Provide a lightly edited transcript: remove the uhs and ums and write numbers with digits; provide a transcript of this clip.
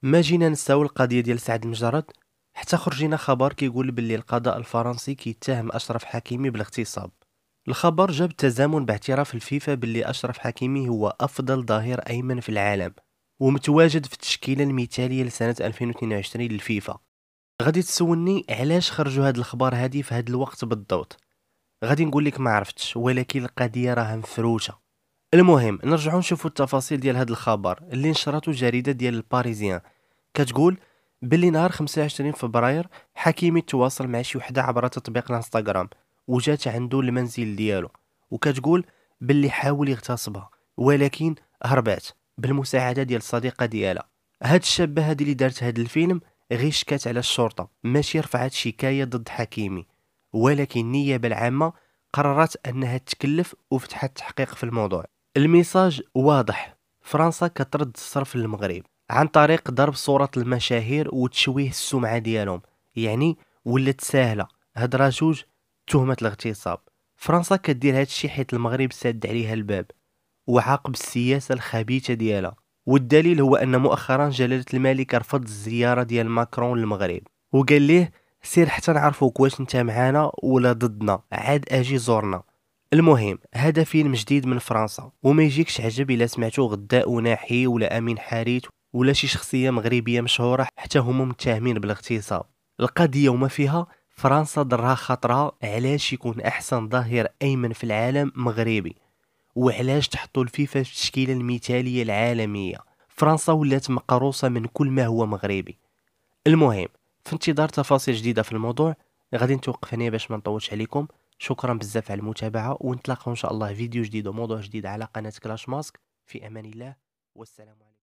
ما جينا نساو القضيه ديال سعد المجرد حتى خرجينا خبر كيقول باللي القضاء الفرنسي كيتهم اشرف حكيمي بالاغتصاب. الخبر جاب تزامن باعتراف الفيفا باللي اشرف حكيمي هو افضل ظهير ايمن في العالم ومتواجد في التشكيله المثاليه لسنه 2022 للفيفا. غادي تسولني علاش خرجوا هاد الخبر هادي في هاد الوقت بالضبط؟ غادي نقول لك ما عرفتش، ولكن القضيه راها مفروشه. المهم نرجعوا نشوفوا التفاصيل ديال هاد الخبر اللي نشرته جريده ديال الباريزيان. كتقول باللي نهار 25 فبراير حكيمي تواصل مع شي وحده عبر تطبيق الانستغرام وجات عنده المنزل ديالو، وكتقول باللي حاول يغتصبها ولكن هربات بالمساعده ديال الصديقه ديالها. هاد الشابه هادي اللي دارت هاد الفيلم غير شكات على الشرطه، ماشي رفعت شكايه ضد حكيمي، ولكن النيابه العامه قررت انها تكلف وفتحت تحقيق في الموضوع. الميساج واضح، فرنسا كترد الصرف للمغرب عن طريق ضرب صورة المشاهير وتشويه السمعة ديالهم، يعني ولات ساهلة هضرة جوج تهمة الاغتصاب. فرنسا كدير هادشي حيت المغرب ساد عليها الباب وعاقب السياسة الخبيثة ديالها، والدليل هو أن مؤخرا جلالة الملك رفض الزيارة ديال ماكرون للمغرب وقال ليه سير حتى نعرفوك واش انت معانا ولا ضدنا، عاد اجي زورنا. المهم هذا فيلم جديد من فرنسا وما يجيكش عجب الا سمعتو غداء وناحي ولا امين حارث ولا شي شخصيه مغربيه مشهوره حتى هما متهمين بالاغتصاب. القضيه وما فيها فرنسا ضرها خاطرها علاش يكون احسن ظهير ايمن في العالم مغربي، وعلاش تحطوا الفيفا في التشكيله المثاليه العالميه. فرنسا ولات مقروصه من كل ما هو مغربي. المهم في انتظار تفاصيل جديده في الموضوع غادي نتوقف هنا باش ما نطولش عليكم. شكرا بزاف على المتابعه ونتلاقاو ان شاء الله فيديو جديد وموضوع جديد على قناه كلاش ماسك. في امان الله والسلام عليكم.